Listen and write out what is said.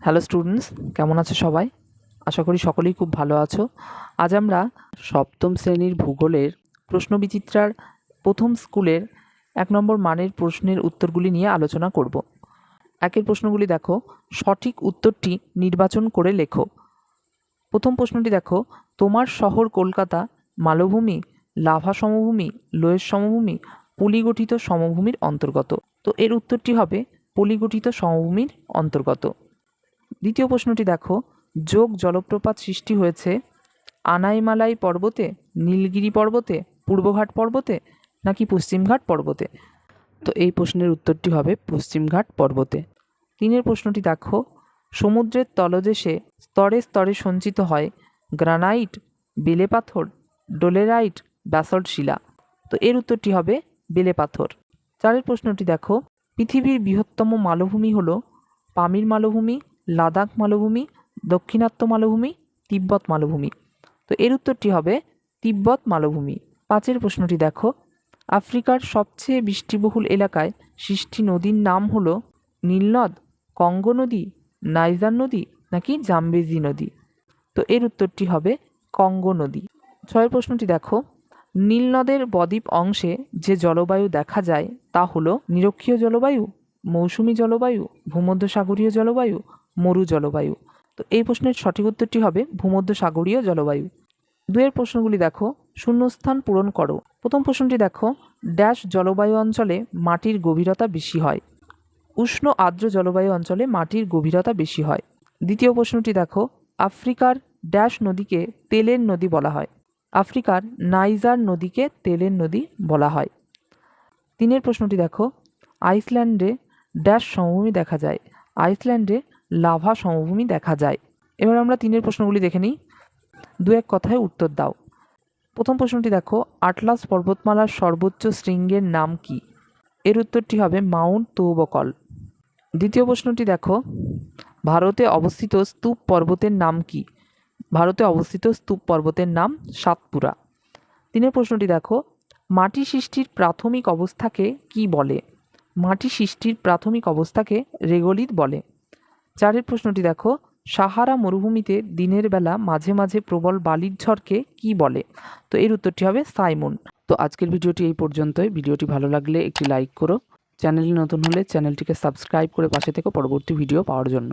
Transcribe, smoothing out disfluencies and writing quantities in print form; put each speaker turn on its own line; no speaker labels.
Hello students, কেমন আছো সবাই? আশা করি সকলেই খুব ভালো আছো। আজ আমরা সপ্তম শ্রেণীর ভূগোলের প্রশ্নবিচিত্রার প্রথম স্কুলের ১ নম্বর মানের প্রশ্নের উত্তরগুলি নিয়ে আলোচনা করব। একের প্রশ্নগুলি দেখো, সঠিক উত্তরটি নির্বাচন করে লেখো। প্রথম প্রশ্নটি দেখো, তোমার শহর কলকাতা মালভূমি, লাভা সমভূমি, লোয়ের সমভূমি, পলিগঠিত সমভূমির অন্তর্গত। তো এর উত্তরটি হবে পলিগঠিত সমভূমির অন্তর্গত। দ্বিতীয় প্রশ্নটি দেখো, যোগ জলপ্রপাত সৃষ্টি হয়েছে আনাইমালাই পর্বতে, নীলগিরি পর্বতে, পূর্বঘাট পর্বতে নাকি পশ্চিমঘাট পর্বতে? তো এই প্রশ্নের উত্তরটি হবে পশ্চিমঘাট পর্বতে। তিনের প্রশ্নটি দেখো, সমুদ্রের তলদেশে স্তরে স্তরে সঞ্চিত হয় গ্রানাইট, বেলে পাথর, ডোলেরাইট, ব্যাসল্ট শিলা। তো এর উত্তরটি হবে বেলে পাথর। চারের প্রশ্নটি দেখো, পৃথিবীর বৃহত্তম মালভূমি হলো পামির মালভূমি, লাদাখ মালভূমি, দাক্ষিণাত্য মালভূমি, তিব্বত মালভূমি। তো এর উত্তরটি হবে তিব্বত মালভূমি। পাঁচের প্রশ্নটি দেখো, আফ্রিকার সবচেয়ে বৃষ্টিবহুল এলাকায় সৃষ্টি নদীর নাম হলো নীলনদ, কঙ্গো নদী, নাইজার নদী নাকি জাম্বেজি নদী? তো এর উত্তরটি হবে কঙ্গো নদী। ছয়ের প্রশ্নটি দেখো, নীলনদের বদ্বীপ অংশে যে জলবায়ু দেখা যায় তা হলো নিরক্ষীয় জলবায়ু, মৌসুমী জলবায়ু, ভূমধ্যসাগরীয় জলবায়ু, মরু জলবায়ু। তো এই প্রশ্নের সঠিক উত্তরটি হবে ভূমধ্যসাগরীয় জলবায়ু। দুয়ের প্রশ্নগুলি দেখো, শূন্যস্থান পূরণ করো। প্রথম প্রশ্নটি দেখো, ড্যাশ জলবায়ু অঞ্চলে মাটির গভীরতা বেশি হয়? উষ্ণ আর্দ্র জলবায়ু অঞ্চলে মাটির গভীরতা বেশি হয়। দ্বিতীয় প্রশ্নটি দেখো, আফ্রিকার ড্যাশ নদীকে তেলের নদী বলা হয়? আফ্রিকার নাইজার নদীকে তেলের নদী বলা হয়। তিনের প্রশ্নটি দেখো, আইসল্যান্ডে ড্যাশ সমভূমি দেখা যায়? আইসল্যান্ডে লাভা সমভূমি দেখা যায়। এবার আমরা তিনের প্রশ্নগুলি দেখে নিই, দু এক কথায় উত্তর দাও। প্রথম প্রশ্নটি দেখো, আটলাস পর্বতমালার সর্বোচ্চ শৃঙ্গের নাম কি? এর উত্তরটি হবে মাউন্ট তৌবকল। দ্বিতীয় প্রশ্নটি দেখো, ভারতে অবস্থিত স্তূপ পর্বতের নাম কি? ভারতে অবস্থিত স্তূপ পর্বতের নাম সাতপুরা। তিনের প্রশ্নটি দেখো, মাটি সৃষ্টির প্রাথমিক অবস্থাকে কি বলে? মাটি সৃষ্টির প্রাথমিক অবস্থাকে রেগোলিথ বলে। চারের প্রশ্নটি দেখো, সাহারা মরুভূমিতে দিনের বেলা মাঝে মাঝে প্রবল বালির ঝড়কে কি বলে? তো এর উত্তরটি হবে সাইমন। তো আজকের ভিডিওটি এই পর্যন্তই। ভিডিওটি ভালো লাগলে একটি লাইক করো, চ্যানেলে নতুন হলে চ্যানেলটিকে সাবস্ক্রাইব করে পাশে থেকে পরবর্তী ভিডিও পাওয়ার জন্য।